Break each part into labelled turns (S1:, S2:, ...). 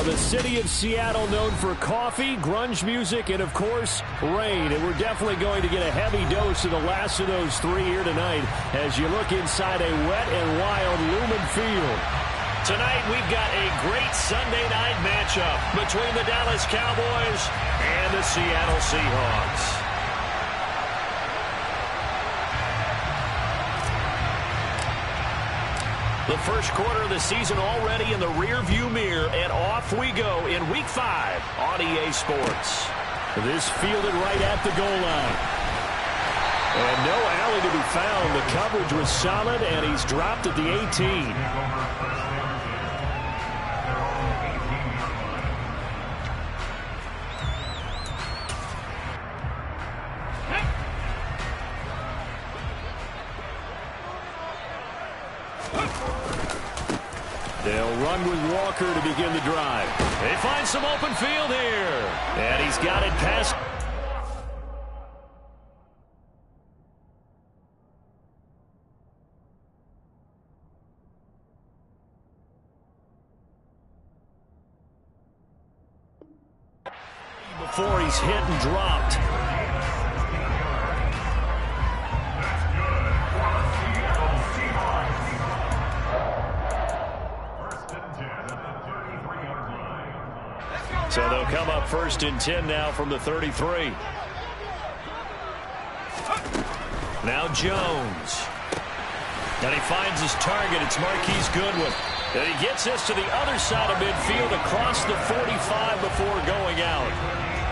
S1: Well, the city of Seattle known for coffee, grunge music, and, of course, rain. And we're definitely going to get a heavy dose of the last of those three here tonight as you look inside a wet and wild Lumen Field.
S2: Tonight, we've got a great Sunday night matchup between the Dallas Cowboys and the Seattle Seahawks. The first quarter of the season already in the rearview mirror, and off we go in Week 5 on EA Sports.
S1: This fielded right at the goal line. And no alley to be found. The coverage was solid, and he's dropped at the 18. They'll run with Walker to begin the drive.
S2: They find some open field here.
S1: And he's got it past. Before he's hit and dropped. So they'll come up 1st and 10 now from the 33. Now Jones. And he finds his target. It's Marquise Goodwin. And he gets this to the other side of midfield across the 45 before going out.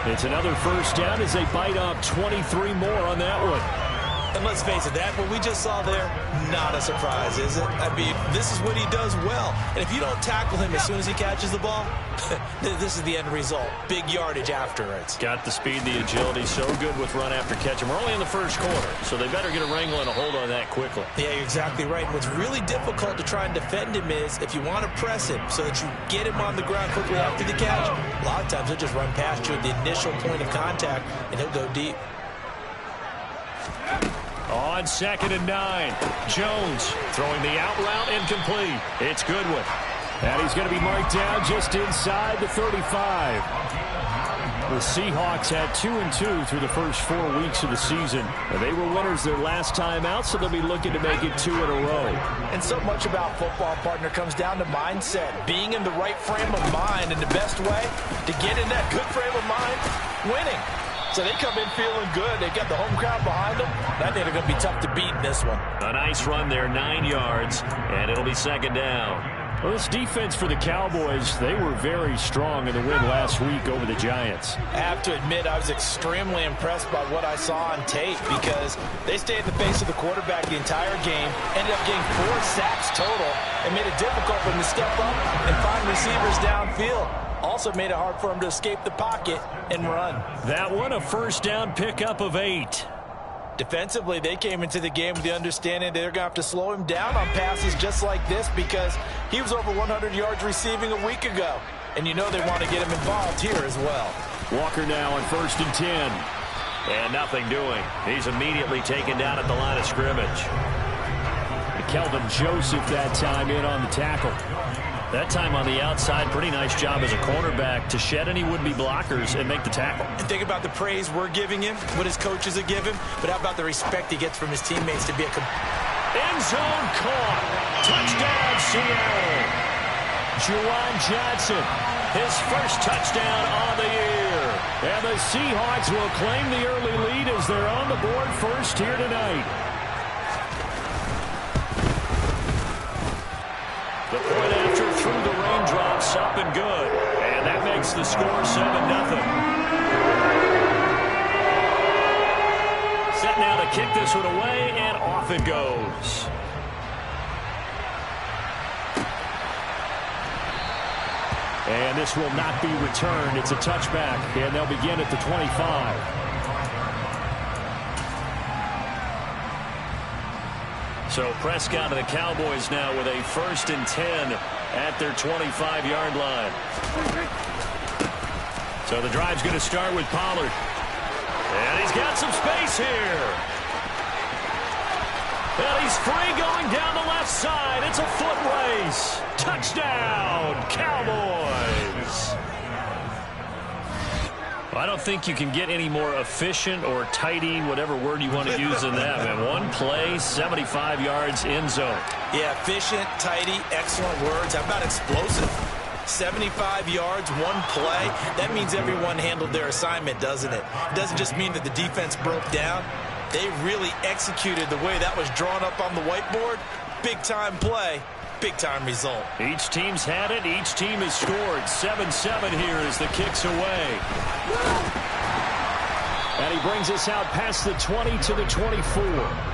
S1: It's another first down as they bite off 23 more on that one.
S3: And let's face it, that what we just saw there, not a surprise, is it? I mean, this is what he does well. And if you don't tackle him as soon as he catches the ball, this is the end result. Big yardage afterwards.
S1: Got the speed, the agility, so good with run after catch. And we're only in the first quarter, so they better get a wrangle and a hold on that quickly.
S3: Yeah, you're exactly right. And what's really difficult to try and defend him is if you want to press him so that you get him on the ground quickly after the catch, a lot of times he'll just run past you at the initial point of contact, and he'll go deep.
S1: On 2nd and 9, Jones throwing the out route incomplete. It's Goodwin. And he's going to be marked down just inside the 35. The Seahawks had 2-2 through the first 4 weeks of the season. They were winners their last time out, so they'll be looking to make it 2 in a row.
S3: And so much about football, partner, comes down to mindset. Being in the right frame of mind, and the best way to get in that good frame of mind, winning. So they come in feeling good. They got the home crowd behind them. I think they're going to be tough to beat in this one.
S1: A nice run there, 9 yards, and it'll be 2nd down. Well, this defense for the Cowboys, they were very strong in the win last week over the Giants.
S3: I have to admit, I was extremely impressed by what I saw on tape because they stayed in the face of the quarterback the entire game, ended up getting 4 sacks total, and made it difficult for them to step up and find receivers downfield. Also made it hard for him to escape the pocket and run.
S1: That one, a first down pickup of 8.
S3: Defensively, they came into the game with the understanding they're going to have to slow him down on passes just like this because he was over 100 yards receiving a week ago. And you know they want to get him involved here as well.
S1: Walker now on 1st and 10. And nothing doing. He's immediately taken down at the line of scrimmage. Kelvin Joseph that time in on the tackle. That time on the outside, pretty nice job as a cornerback to shed any would-be blockers and make the tackle.
S3: And think about the praise we're giving him, what his coaches are giving, but how about the respect he gets from his teammates to be a...
S1: End zone caught. Touchdown, Seattle. Juwan Johnson, his first touchdown on the year. And the Seahawks will claim the early lead as they're on the board first here tonight. The point after through the raindrops up and good. And that makes the score 7-0. Set now to kick this one away, and off it goes. And this will not be returned. It's a touchback, and they'll begin at the 25. So Prescott and the Cowboys now with a 1st and 10 at their 25-yard line. So the drive's going to start with Pollard. And he's got some space here. And he's He's free going down the left side. It's a foot race. Touchdown, Cowboys. I don't think you can get any more efficient or tidy, whatever word you want to use in that, man. One play, 75 yards, end zone.
S3: Yeah, efficient, tidy, excellent words. How about explosive? 75 yards, one play. That means everyone handled their assignment, doesn't it? It doesn't just mean that the defense broke down. They really executed the way that was drawn up on the whiteboard. Big-time play, big-time result.
S1: Each team's had it. Each team has scored. 7-7 here as the kick's away. And he brings us out past the 20 to the 24.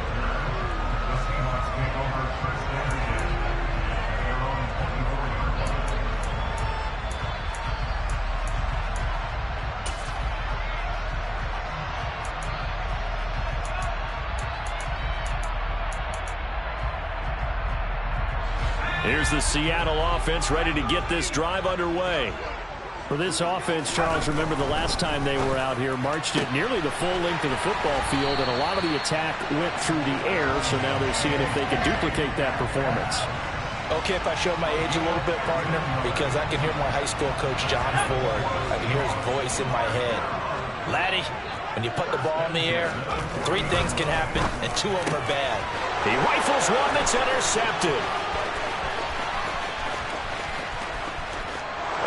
S1: Here's the Seattle offense ready to get this drive underway. For this offense, Charles, remember the last time they were out here, marched it nearly the full length of the football field, and a lot of the attack went through the air, so now they're seeing if they can duplicate that performance.
S3: Okay, if I show my age a little bit, partner, because I can hear my high school coach, John Ford. I can hear his voice in my head. Laddie, when you put the ball in the air, 3 things can happen, and 2 of them are bad.
S1: He rifles one that's intercepted.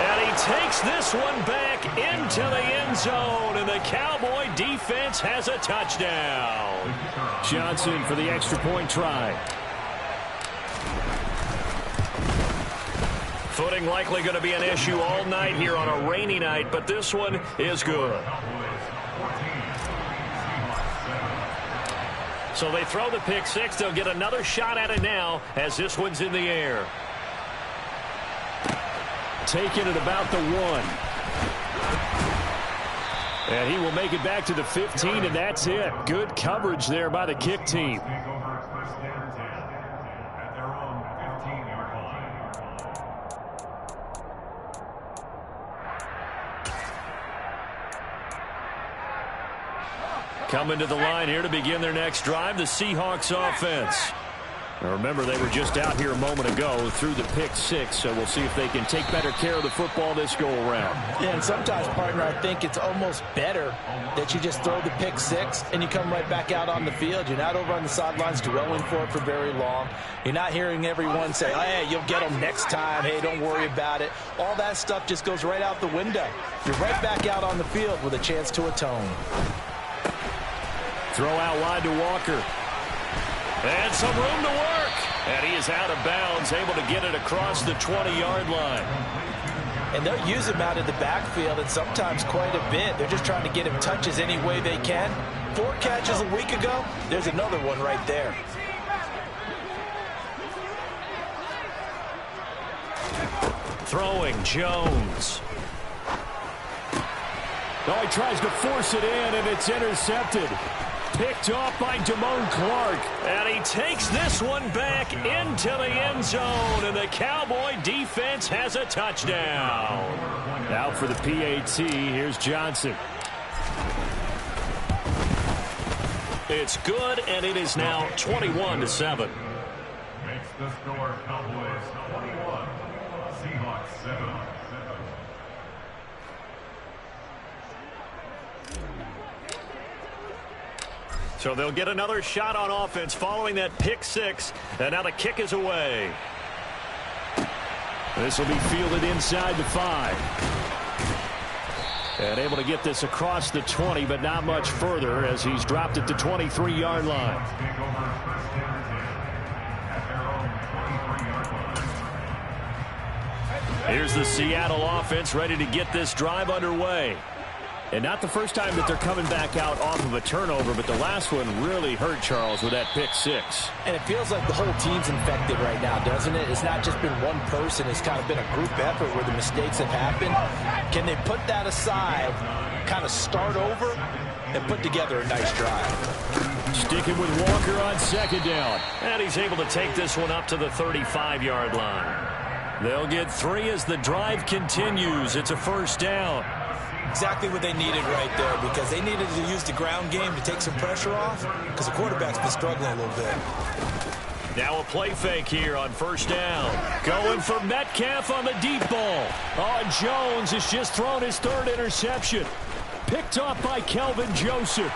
S1: And he takes this one back into the end zone, and the Cowboy defense has a touchdown. Johnson for the extra point try. Footing likely going to be an issue all night here on a rainy night, but this one is good. So they throw the pick six. They'll get another shot at it now as this one's in the air. Taken at about the 1. And he will make it back to the 15, and that's it. Good coverage there by the kick team. Coming to the line here to begin their next drive, the Seahawks offense. Now remember, they were just out here a moment ago through the pick six, so we'll see if they can take better care of the football this go-around.
S3: Yeah, and sometimes, partner, I think it's almost better that you just throw the pick six and you come right back out on the field. You're not over on the sidelines dwelling for it for very long. You're not hearing everyone say, oh, hey, you'll get them next time. Hey, don't worry about it. All that stuff just goes right out the window. You're right back out on the field with a chance to atone.
S1: Throw out wide to Walker. And some room to work. And he is out of bounds, able to get it across the 20-yard line.
S3: And they'll use him out of the backfield, and sometimes quite a bit. They're just trying to get him touches any way they can. 4 catches a week ago. There's another one right there.
S1: Throwing Jones. Oh, he tries to force it in, and it's intercepted. Picked off by Damone Clark. And he takes this one back into the end zone. And the Cowboy defense has a touchdown. Now for the PAT, here's Johnson. It's good, and it is now 21-7.
S4: Makes the score Cowboys 21, Seahawks 7.
S1: So they'll get another shot on offense following that pick six. And now the kick is away. This will be fielded inside the 5. And able to get this across the 20, but not much further as he's dropped at the 23-yard line. Here's the Seattle offense ready to get this drive underway. And not the first time that they're coming back out off of a turnover, but the last one really hurt, Charles, with that pick six.
S3: And it feels like the whole team's infected right now, doesn't it? It's not just been one person. It's kind of been a group effort where the mistakes have happened. Can they put that aside, kind of start over, and put together a nice drive?
S1: Sticking with Walker on second down. And he's able to take this one up to the 35-yard line. They'll get 3 as the drive continues. It's a first down.
S3: Exactly what they needed right there, because they needed to use the ground game to take some pressure off, because the quarterback's been struggling a little bit.
S1: Now a play fake here on first down. Going for Metcalf on the deep ball. Oh, Jones has just thrown his third interception. Picked off by Kelvin Joseph.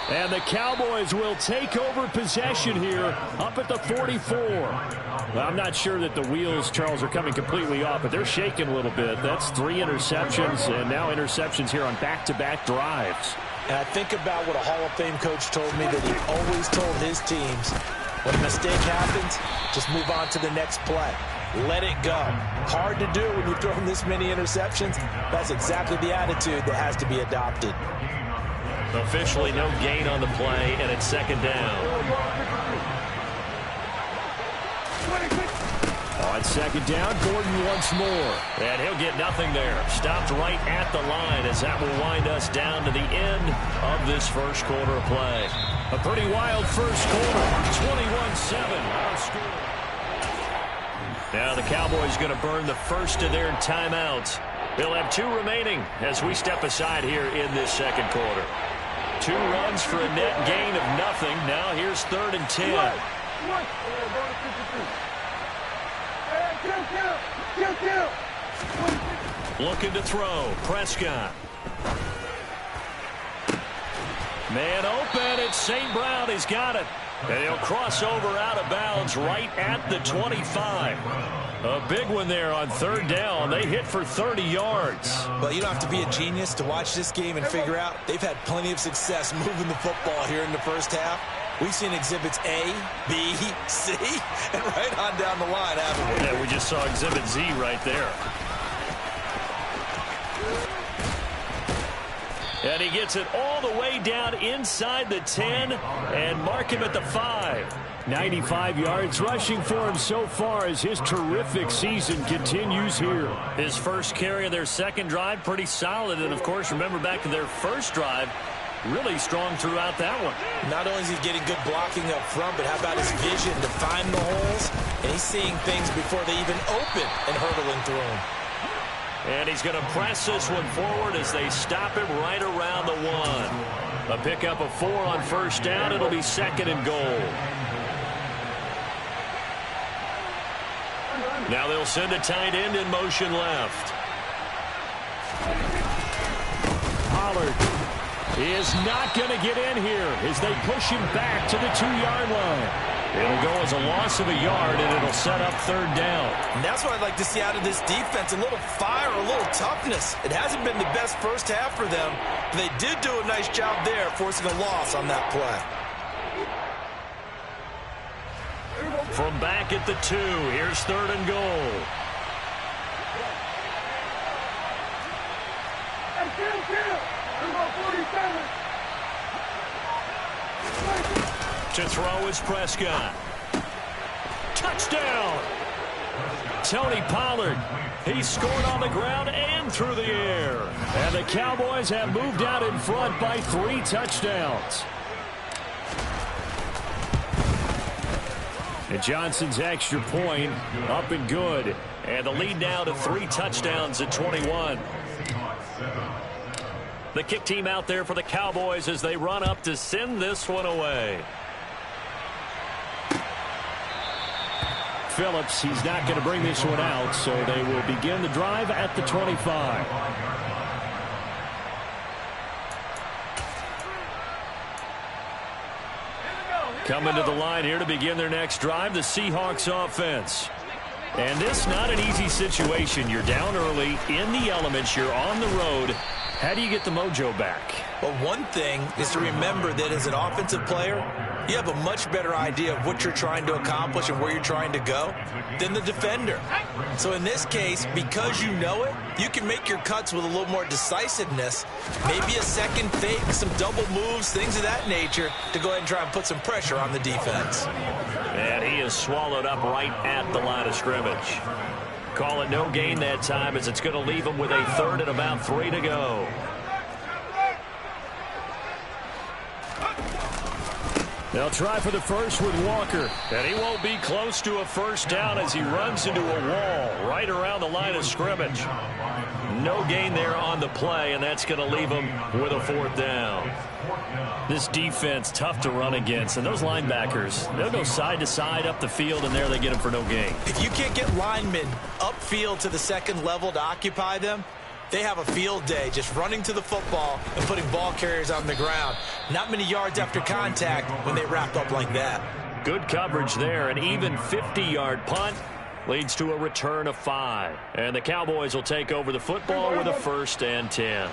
S1: And the Cowboys will take over possession here up at the 44. Well, I'm not sure that the wheels, Charles, are coming completely off, but they're shaking a little bit. That's 3 interceptions, and now interceptions here on back-to-back drives.
S3: And I think about what a Hall of Fame coach told me that he always told his teams, when a mistake happens, just move on to the next play. Let it go. Hard to do when you're throwing this many interceptions. That's exactly the attitude that has to be adopted.
S2: Officially no gain on the play, and it's second down.
S1: On second down, Gordon once more.
S2: And he'll get nothing there. Stopped right at the line as that will wind us down to the end of this first quarter of play.
S1: A pretty wild first quarter. 21-7 our score.
S2: Now the Cowboys going to burn the first of their timeouts. They'll have 2 remaining as we step aside here in this second quarter. 2 runs for a net gain of nothing. Now here's 3rd and 10. Looking to throw. Prescott.
S1: Man open. It's St. Brown. He's got it. And he'll cross over out of bounds right at the 25. A big one there on 3rd down. They hit for 30 yards.
S3: But you don't have to be a genius to watch this game and figure out they've had plenty of success moving the football here in the first half. We've seen exhibits A, B, C, and right on down the line, haven't we?
S2: Yeah, we just saw exhibit Z right there.
S1: And he gets it all the way down inside the 10 and mark him at the 5. 95 yards rushing for him so far as his terrific season continues here.
S2: His first carry of their second drive, pretty solid. And, of course, remember back to their first drive, really strong throughout that one.
S3: Not only is he getting good blocking up front, but how about his vision to find the holes? And he's seeing things before they even open and hurdling through them.
S2: And he's going to press this one forward as they stop him right around the 1. A pickup of 4 on first down. It'll be 2nd and goal. Now they'll send a tight end in motion left.
S1: Pollard is not going to get in here as they push him back to the 2-yard line.
S2: It'll go as a loss of a yard, and it'll set up 3rd down.
S3: And that's what I'd like to see out of this defense, a little fire, a little toughness. It hasn't been the best first half for them, but they did do a nice job there forcing a loss on that play.
S2: From back at the 2, here's 3rd and goal. To throw is Prescott. Touchdown!
S1: Tony Pollard. He scored on the ground and through the air. And the Cowboys have moved out in front by 3 touchdowns. And Johnson's extra point up and good.
S2: And the lead now to 3 touchdowns at 21. The kick team out there for the Cowboys as they run up to send this one away.
S1: Phillips, he's not going to bring this one out, so they will begin the drive at the 25. Coming to the line here to begin their next drive, the Seahawks offense. And this not an easy situation. You're down early, in the elements, you're on the road. How do you get the mojo back?
S3: Well, one thing is to remember that as an offensive player, you have a much better idea of what you're trying to accomplish and where you're trying to go than the defender. So in this case, because you know it, you can make your cuts with a little more decisiveness, maybe a second fake, some double moves, things of that nature, to go ahead and try and put some pressure on the defense.
S2: And he is swallowed up right at the line of scrimmage. Call it no gain that time as it's going to leave him with a 3rd and about 3 to go.
S1: They'll try for the first with Walker.
S2: And he won't be close to a first down as he runs into a wall right around the line of scrimmage. No gain there on the play, and that's going to leave them with a 4th down. This defense, tough to run against, and those linebackers, they'll go side to side up the field, and there they get them for no gain.
S3: If you can't get linemen upfield to the second level to occupy them, they have a field day just running to the football and putting ball carriers on the ground. Not many yards after contact when they wrap up like that.
S2: Good coverage there. An even 50-yard punt leads to a return of 5. And the Cowboys will take over the football with a 1st and 10.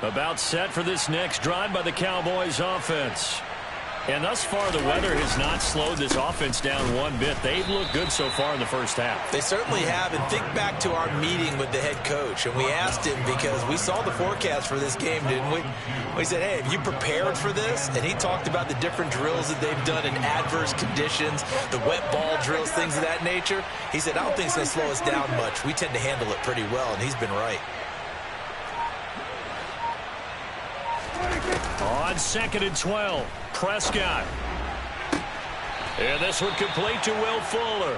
S2: About set for this next drive by the Cowboys offense. And thus far, the weather has not slowed this offense down one bit. They've looked good so far in the first half.
S3: They certainly have. And think back to our meeting with the head coach. And we asked him because we saw the forecast for this game, didn't we? We said, hey, have you prepared for this? And he talked about the different drills that they've done in adverse conditions, the wet ball drills, things of that nature. He said, I don't think it's going to slow us down much. We tend to handle it pretty well, and he's been right.
S2: On 2nd and 12, Prescott. And this one complete to Will Fuller.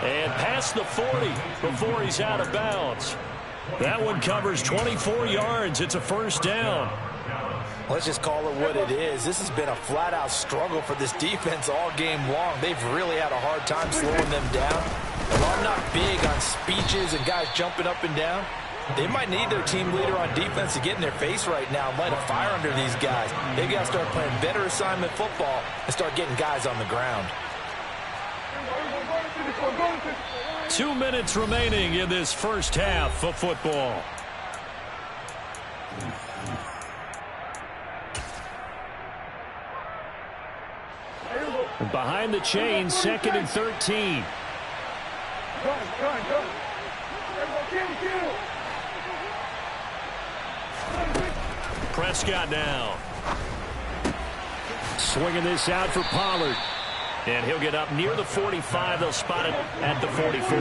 S2: And past the 40 before he's out of bounds. That one covers 24 yards. It's a 1st down.
S3: Let's just call it what it is. This has been a flat-out struggle for this defense all game long. They've really had a hard time slowing them down. And while I'm not big on speeches and guys jumping up and down, they might need their team leader on defense to get in their face right now and light a fire under these guys. They've got to start playing better assignment football and start getting guys on the ground.
S2: 2 minutes remaining in this first half of football. Behind the chains, 2nd and 13. Prescott now. Swinging this out for Pollard. And he'll get up near the 45. They'll spot it at the 44.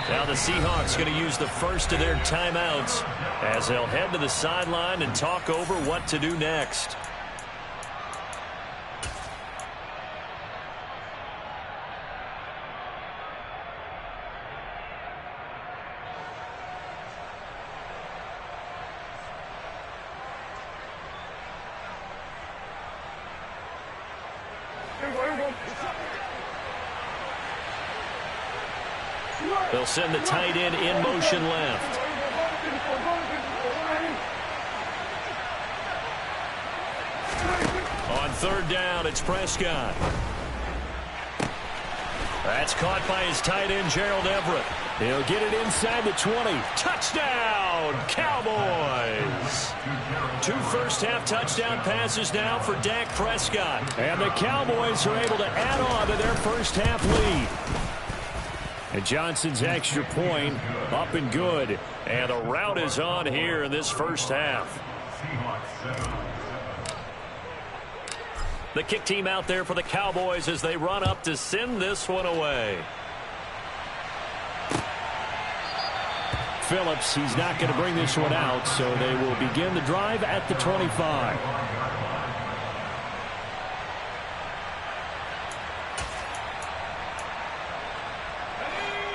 S2: Now the Seahawks going to use the first of their timeouts as they'll head to the sideline and talk over what to do next. They'll send the tight end in motion left. On 3rd down, it's Prescott. That's caught by his tight end, Gerald Everett. He'll get it inside the 20. Touchdown, Cowboys! 2 first-half touchdown passes now for Dak Prescott. And the Cowboys are able to add on to their first-half lead. And Johnson's extra point up and good. And the rout is on here in this first half. The kick team out there for the Cowboys as they run up to send this one away. Phillips, he's not going to bring this one out, so they will begin the drive at the 25.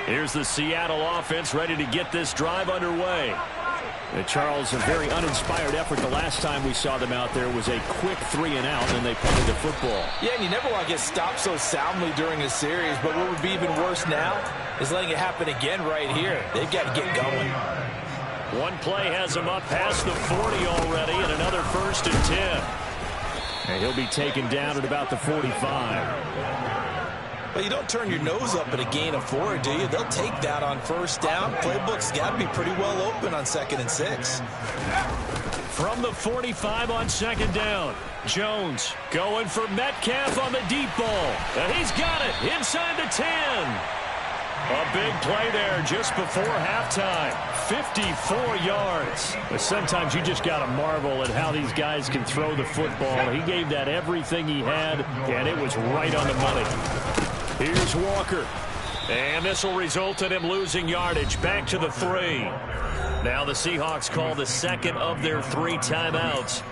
S2: Here's the Seattle offense ready to get this drive underway. Charles, a very uninspired effort. The last time we saw them out there was a quick 3-and-out, and they punted the football.
S3: Yeah, and you never want to get stopped so soundly during a series, but what would be even worse now is letting it happen again right here. They've got to get going.
S2: One play has him up past the 40 already, and another 1st and 10. And he'll be taken down at about the 45.
S3: But you don't turn your nose up at a gain of 4, do you? They'll take that on 1st down. Playbook's got to be pretty well open on 2nd and 6.
S2: From the 45 on 2nd down, Jones going for Metcalf on the deep ball. And he's got it inside the 10. A big play there just before halftime. 54 yards. But sometimes you just got to marvel at how these guys can throw the football. He gave that everything he had, and it was right on the money. Here's Walker. And this will result in him losing yardage. Back to the 3. Now the Seahawks call the second of their 3 timeouts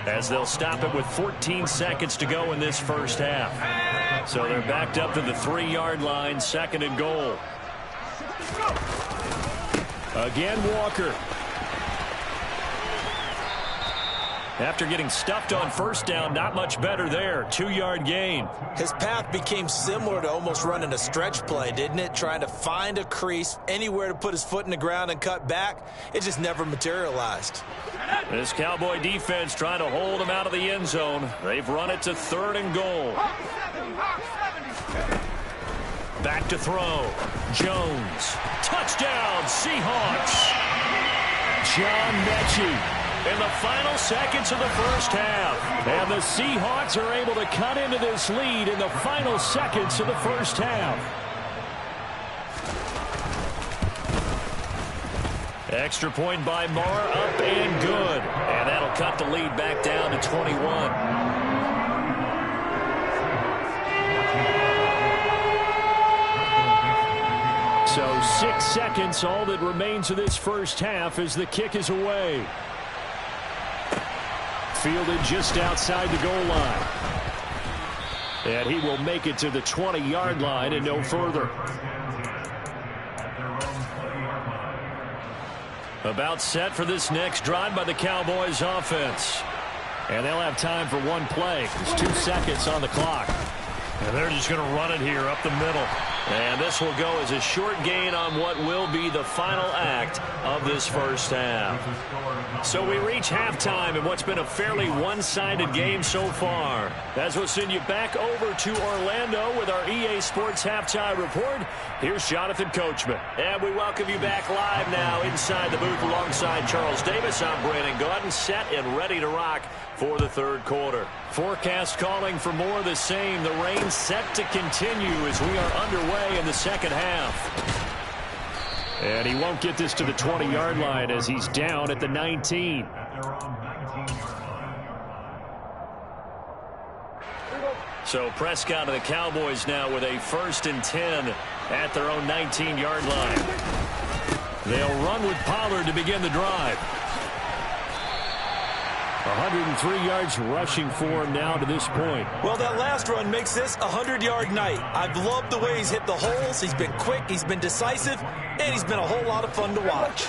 S2: as they'll stop it with 14 seconds to go in this first half. So they're backed up to the 3-yard line, 2nd and goal.
S1: Again, Walker. After getting stuffed on first down, not much better there. 2-yard gain.
S3: His path became similar to almost running a stretch play, didn't it? Trying to find a crease, anywhere to put his foot in the ground and cut back. It just never materialized.
S2: This Cowboy defense trying to hold him out of the end zone. They've run it to 3rd and goal. Back to throw. Jones. Touchdown, Seahawks.
S1: John Mechie.
S2: In the final seconds of the first half.
S1: And the Seahawks are able to cut into this lead in the final seconds of the first half.
S2: Extra point by Marr, up and good. And that'll cut the lead back down to 21.
S1: So 6 seconds, all that remains of this first half as the kick is away. Fielded just outside the goal line. And he will make it to the 20-yard line and no further.
S2: About set for this next drive by the Cowboys offense.
S1: And they'll have time for one play. There's 2 seconds on the clock.
S2: And they're just going to run it here up the middle. And this will go as a short gain on what will be the final act of this first half. So we reach halftime in what's been a fairly one-sided game so far. As we'll send you back over to Orlando with our EA Sports Halftime Report. Here's Jonathan Coachman. And we welcome you back live now inside the booth alongside Charles Davis. I'm Brandon Gaudin, set and ready to rock for the third quarter. Forecast calling for more of the same. The rain set to continue as we are underway in the second half.
S1: And he won't get this to the 20-yard line as he's down at the 19.
S2: So Prescott and the Cowboys now with a 1st and 10 at their own 19-yard line.
S1: They'll run with Pollard to begin the drive. 103 yards rushing for him now to this point.
S3: Well, that last run makes this a 100-yard night. I've loved the way he's hit the holes. He's been quick, he's been decisive, and he's been a whole lot of fun to watch.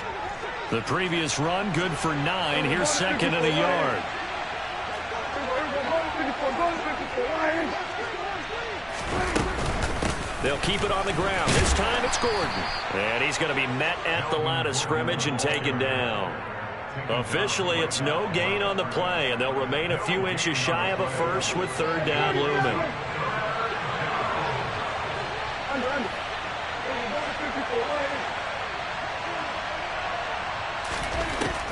S1: The previous run good for 9. Here's 2nd and a yard.
S2: They'll keep it on the ground. This time it's Gordon. And he's going to be met at the line of scrimmage and taken down. Officially, it's no gain on the play, and they'll remain a few inches shy of a first with 3rd down looming.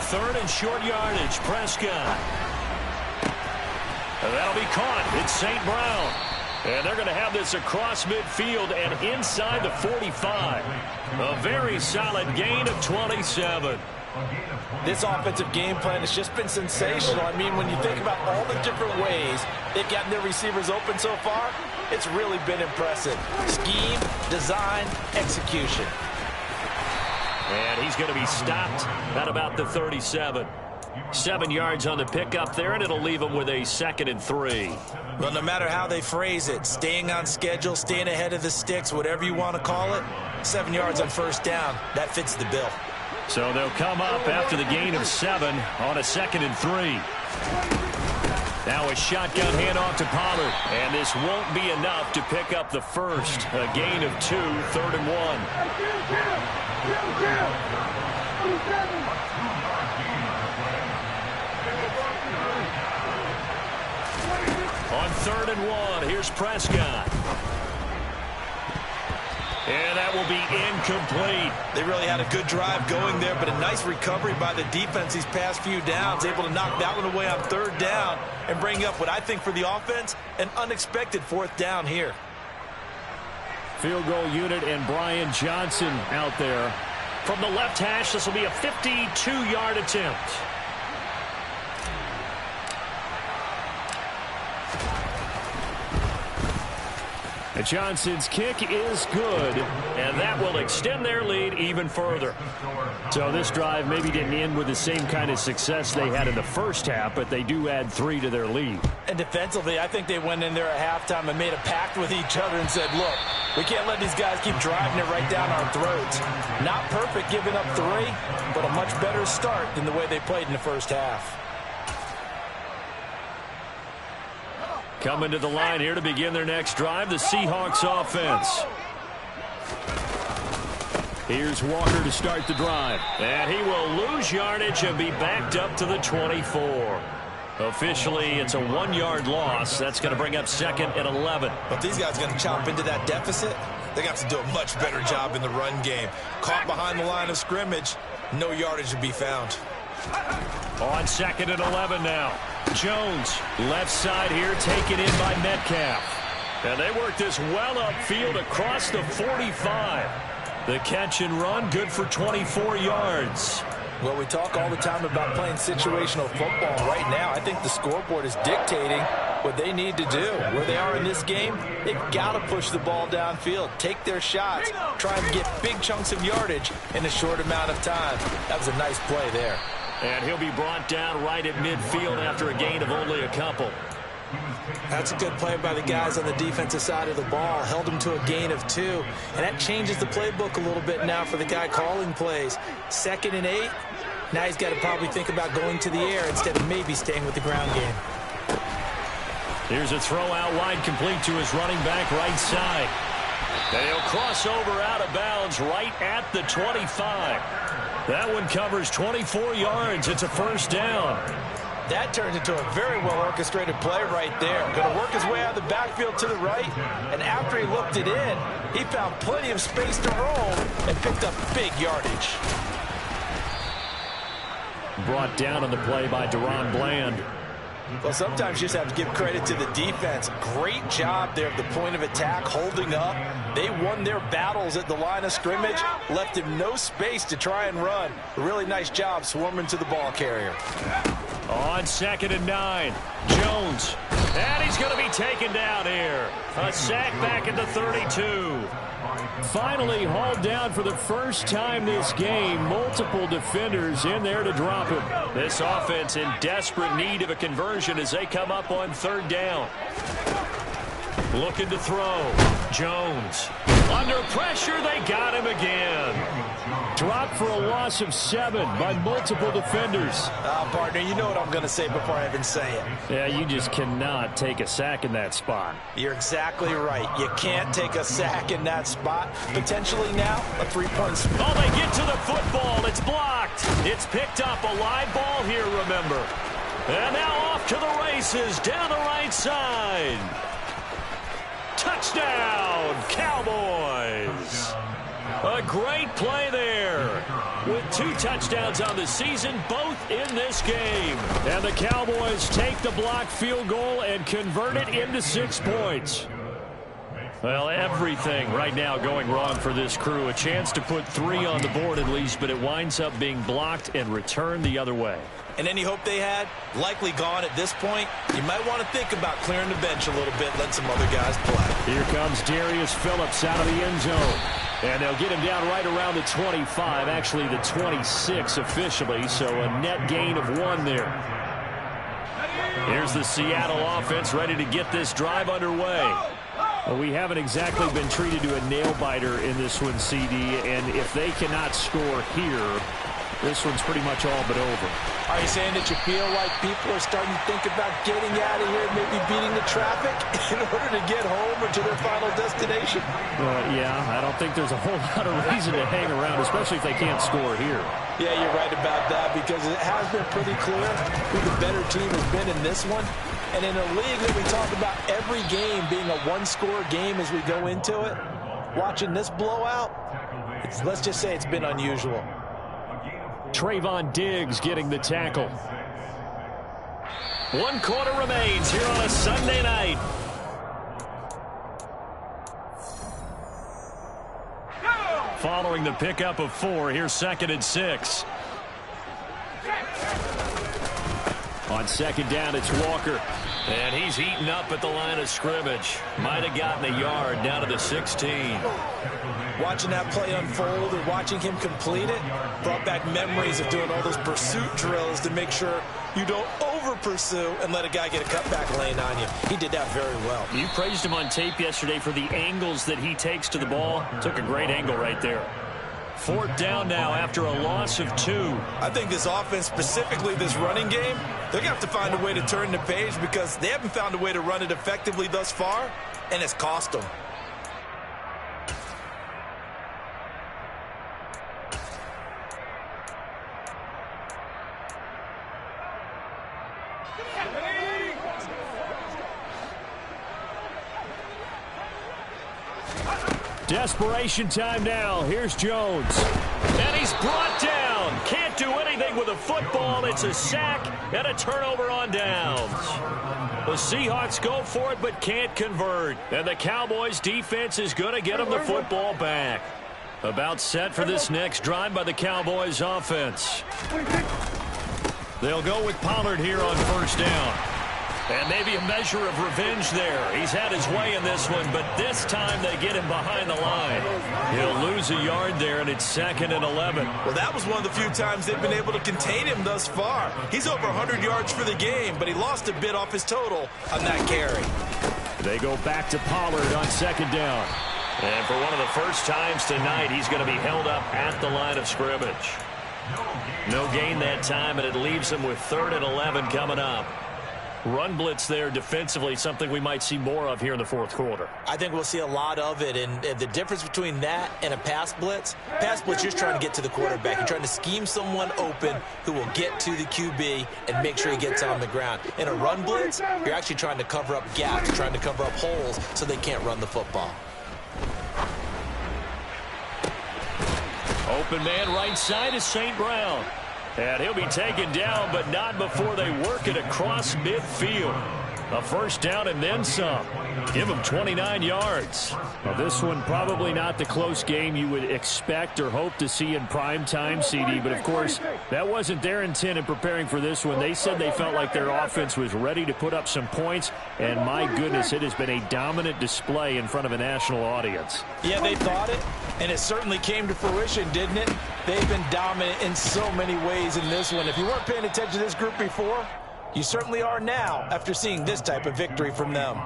S2: Third and short yardage, Prescott. And that'll be caught. It's St. Brown. And they're going to have this across midfield and inside the 45. A very solid gain of 27.
S3: This offensive game plan has just been sensational. I mean, when you think about all the different ways they've gotten their receivers open so far, it's really been impressive. Scheme, design, execution.
S2: And he's going to be stopped at about the 37. 7 yards on the pickup there, and it'll leave him with a 2nd and 3.
S3: Well, no matter how they phrase it, staying on schedule, staying ahead of the sticks, whatever you want to call it, 7 yards on first down, that fits the bill.
S1: So they'll come up after the gain of 7 on a 2nd and 3. Now a shotgun handoff to Pollard. And this won't be enough to pick up the first. A gain of 2, 3rd and 1. On 3rd and 1, here's Prescott. And that will be incomplete.
S3: They really had a good drive going there, but a nice recovery by the defense these past few downs, able to knock that one away on 3rd down and bring up what I think for the offense, an unexpected 4th down here.
S1: Field goal unit and Brian Johnson out there.
S2: From the left hash, this will be a 52-yard attempt.
S1: Johnson's kick is good,
S2: and that will extend their lead even further.
S1: So this drive maybe didn't end with the same kind of success they had in the first half, but they do add 3 to their lead.
S3: And defensively, I think they went in there at halftime and made a pact with each other and said, look, we can't let these guys keep driving it right down our throats. Not perfect giving up 3, but a much better start than the way they played in the first half.
S2: Coming to the line here to begin their next drive, the Seahawks offense. Here's Walker to start the drive. And he will lose yardage and be backed up to the 24. Officially, it's a 1-yard loss. That's going to bring up 2nd and 11.
S3: But these guys are going to chomp into that deficit. They're going to have to do a much better job in the run game. Caught behind the line of scrimmage, no yardage to be found.
S2: On 2nd and 11 now. Jones, left side here, taken in by Metcalf. And they work this well upfield across the 45. The catch and run, good for 24 yards.
S3: Well, we talk all the time about playing situational football. Right now, I think the scoreboard is dictating what they need to do. Where they are in this game, they've got to push the ball downfield, take their shots, try and get big chunks of yardage in a short amount of time. That was a nice play there.
S2: And he'll be brought down right at midfield after a gain of only a couple.
S3: That's a good play by the guys on the defensive side of the ball. Held them to a gain of 2. And that changes the playbook a little bit now for the guy calling plays. 2nd and 8. Now he's got to probably think about going to the air instead of maybe staying with the ground game.
S2: Here's a throw out wide, complete to his running back right side. And he'll cross over out of bounds right at the 25. That one covers 24 yards. It's a first down.
S3: That turned into a very well-orchestrated play right there. Going to work his way out of the backfield to the right, and after he looked it in, he found plenty of space to roll and picked up big yardage.
S2: Brought down on the play by Deron Bland.
S3: Well, sometimes you just have to give credit to the defense. Great job there at the point of attack, holding up. They won their battles at the line of scrimmage, left him no space to try and run. A really nice job swarming to the ball carrier.
S2: On 2nd and 9, Jones. And he's going to be taken down here. A sack back at the 32. Finally hauled down for the first time this game. Multiple defenders in there to drop him. This offense in desperate need of a conversion as they come up on 3rd down. Looking to throw. Jones. Under pressure, they got him again. Dropped for a loss of 7 by multiple defenders.
S3: Partner, you know what I'm going to say before I even say it.
S2: Yeah, you just cannot take a sack in that spot.
S3: You're exactly right. You can't take a sack in that spot. Potentially now, a 3-point spot.
S2: Oh, they get to the football. It's blocked. It's picked up. A live ball here, remember. And now off to the races down the right side. Touchdown, Cowboys. A great play there. With 2 touchdowns on the season, both in this game. And the Cowboys take the blocked field goal and convert it into 6 points. Well, everything right now going wrong for this crew. A chance to put 3 on the board at least, but it winds up being blocked and returned the other way.
S3: And any hope they had, likely gone at this point. You might want to think about clearing the bench a little bit, let some other guys play.
S2: Here comes Darius Phillips out of the end zone. And they'll get him down right around the 25, actually the 26 officially, so a net gain of 1 there. Here's the Seattle offense ready to get this drive underway. Well, we haven't exactly been treated to a nail-biter in this one, CD, and if they cannot score here, this one's pretty much all but over.
S3: Are you saying that you feel like people are starting to think about getting out of here, maybe beating the traffic in order to get home or to their final destination?
S2: Yeah, I don't think there's a whole lot of reason to hang around, especially if they can't score here.
S3: Yeah, you're right about that, because it has been pretty clear who the better team has been in this one. And in a league that we talk about every game being a 1-score game as we go into it, watching this blowout, let's just say it's been unusual.
S2: Trayvon Diggs getting the tackle. 1 quarter remains here on a Sunday night. Following the pickup of 4, here's 2nd and 6. On 2nd down, it's Walker. And he's eaten up at the line of scrimmage. Might have gotten a yard down to the 16.
S3: Watching that play unfold or watching him complete it brought back memories of doing all those pursuit drills to make sure you don't over-pursue and let a guy get a cutback lane on you. He did that very well.
S1: You praised him on tape yesterday for the angles that he takes to the ball. Took a great angle right there. 4th down now after a loss of 2.
S3: I think this offense, specifically this running game, they're going to have to find a way to turn the page because they haven't found a way to run it effectively thus far, and it's cost them.
S1: Desperation time now. Here's Jones. And he's brought down. Can't do anything with a football. It's a sack and a turnover on downs. The Seahawks go for it but can't convert. And the Cowboys defense is going to get them the football back. About set for this next drive by the Cowboys offense. They'll go with Pollard here on 1st down. And maybe a measure of revenge there. He's had his way in this one, but this time they get him behind the line. He'll lose a yard there, and it's 2nd and 11.
S3: Well, that was one of the few times they've been able to contain him thus far. He's over 100 yards for the game, but he lost a bit off his total on that carry.
S1: They go back to Pollard on 2nd down.
S2: And for one of the first times tonight, he's going to be held up at the line of scrimmage. No gain that time, and it leaves him with 3rd and 11 coming up. Run blitz there defensively, something we might see more of here in the 4th quarter.
S3: I think we'll see a lot of it, and the difference between that and a pass blitz, you're trying to get to the quarterback. You're trying to scheme someone open who will get to the QB and make sure he gets on the ground. In a run blitz, you're actually trying to cover up gaps, you're trying to cover up holes so they can't run the football.
S1: Open man right side is St. Brown. And he'll be taken down, but not before they work it across midfield. A 1st down and then some. Give him 29 yards. Well, this one probably not the close game you would expect or hope to see in prime time, CD. But, of course, that wasn't their intent in preparing for this one. They said they felt like their offense was ready to put up some points. And, my goodness, it has been a dominant display in front of a national audience.
S3: Yeah, they thought it, and it certainly came to fruition, didn't it? They've been dominant in so many ways in this one. If you weren't paying attention to this group before, you certainly are now after seeing this type of victory from them.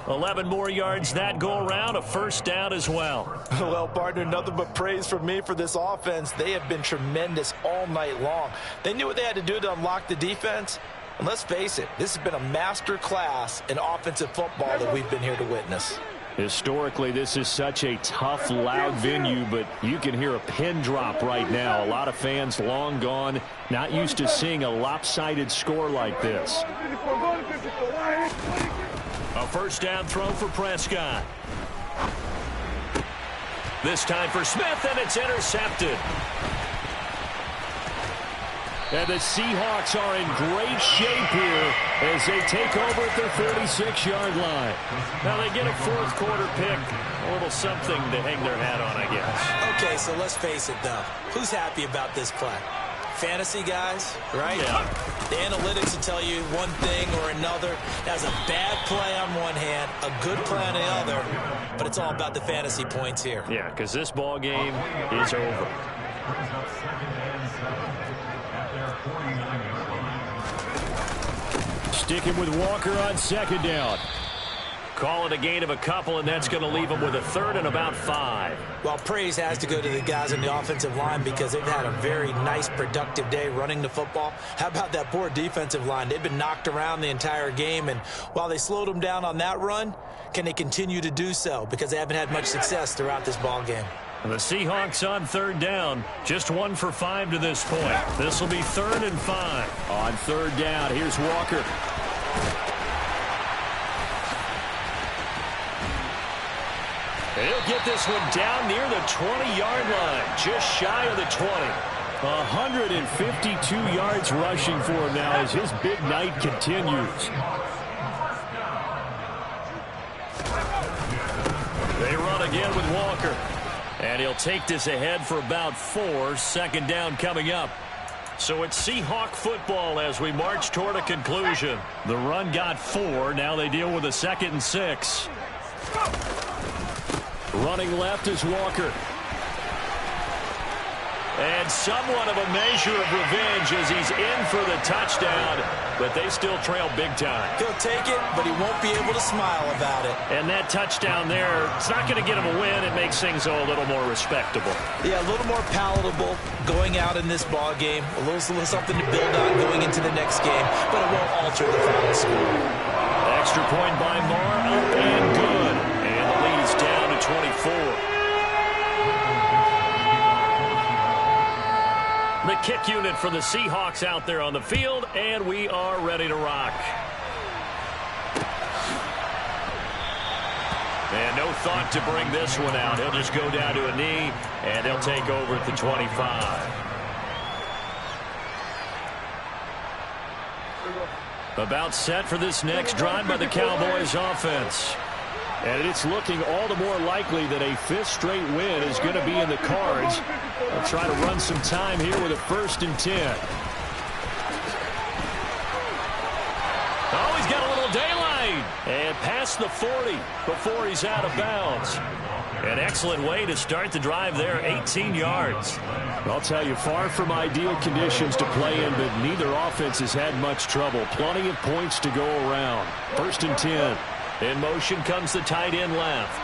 S1: 11 more yards that go around, a 1st down as well.
S3: Well, partner, nothing but praise from me for this offense. They have been tremendous all night long. They knew what they had to do to unlock the defense. And let's face it, this has been a master class in offensive football that we've been here to witness.
S1: Historically, this is such a tough, loud venue, but you can hear a pin drop right now. A lot of fans long gone, not used to seeing a lopsided score like this. A 1st down throw for Prescott. This time for Smith, and it's intercepted. And the Seahawks are in great shape here as they take over at their 36-yard line. Now they get a 4th quarter pick. A little something to hang their hat on, I guess.
S3: Okay, so let's face it, though. Who's happy about this play? Fantasy guys, right?
S1: Yeah.
S3: The analytics will tell you one thing or another. That's a bad play on one hand, a good play on the other, but it's all about the fantasy points here.
S1: Yeah, because this ball game is over. Sticking with Walker on 2nd down. Call it a gain of a couple, and that's going to leave them with a 3rd and about 5.
S3: Well, praise has to go to the guys on the offensive line because they've had a very nice, productive day running the football. How about that poor defensive line? They've been knocked around the entire game, and while they slowed them down on that run, can they continue to do so? Because they haven't had much success throughout this ball game.
S1: And the Seahawks on 3rd down, just 1 for 5 to this point. This will be 3rd and 5. On 3rd down, here's Walker. He'll get this one down near the 20-yard line, just shy of the 20. 152 yards rushing for him now as his big night continues. They run again with Walker. And he'll take this ahead for about 4. 2nd down coming up.
S2: So it's Seahawk football as we march toward a conclusion.
S1: The run got 4. Now they deal with a 2nd and 6. Running left is Walker.
S2: And somewhat of a measure of revenge as he's in for the touchdown, but they still trail big time.
S3: He'll take it, but he won't be able to smile about it.
S2: And that touchdown there, it's not going to get him a win. It makes things a little more respectable.
S3: Yeah, a little more palatable going out in this ball game. A little something to build on going into the next game, but it won't alter the final score.
S2: Extra point by Marr, up and good. And the lead's down to 24. The kick unit for the Seahawks out there on the field, and we are ready to rock. And no thought to bring this one out. He'll just go down to a knee, and they'll take over at the 25. About set for this next drive by the Cowboys offense.
S1: And it's looking all the more likely that a 5th straight win is going to be in the cards. They'll try to run some time here with a 1st and 10.
S2: Oh, he's got a little daylight. And past the 40 before he's out of bounds. An excellent way to start the drive there, 18 yards.
S1: I'll tell you, far from ideal conditions to play in, but neither offense has had much trouble. Plenty of points to go around. 1st and 10.
S2: In motion comes the tight end left.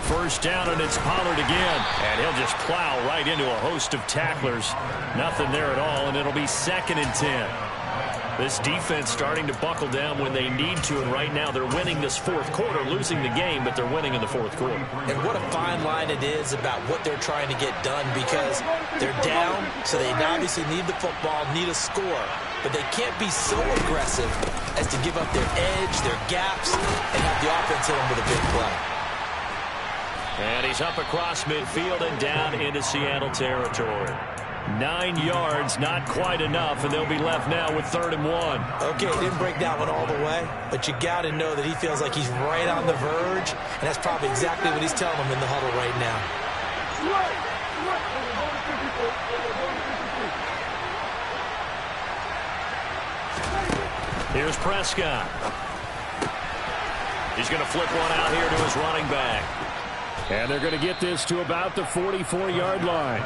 S2: First down, and it's Pollard again. And he'll just plow right into a host of tacklers. Nothing there at all, and it'll be 2nd and 10. This defense starting to buckle down when they need to, and right now they're winning this 4th quarter, losing the game, but they're winning in the 4th quarter.
S3: And what a fine line it is about what they're trying to get done, because they're down, so they obviously need the football, need a score. But they can't be so aggressive as to give up their edge, their gaps, and have the offense hit them with a big play.
S2: And he's up across midfield and down into Seattle territory. 9 yards, not quite enough, and they'll be left now with 3rd and 1.
S3: Okay, didn't break that one all the way, but you got to know that he feels like he's right on the verge, and that's probably exactly what he's telling them in the huddle right now.
S2: Here's Prescott. He's going to flip one out here to his running back.
S1: And they're going to get this to about the 44-yard line.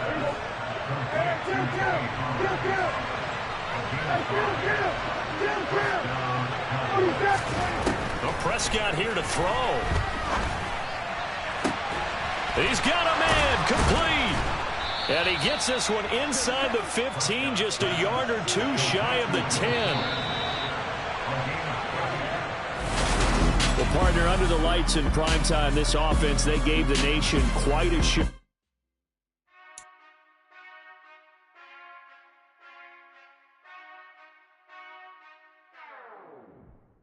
S2: Well, Prescott here to throw. He's got a man, complete. And he gets this one inside the 15, just a yard or two shy of the 10.
S1: Well, partner, under the lights in primetime, this offense, they gave the nation quite a show.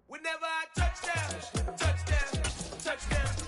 S5: Whenever I touch down, touch down, touch down.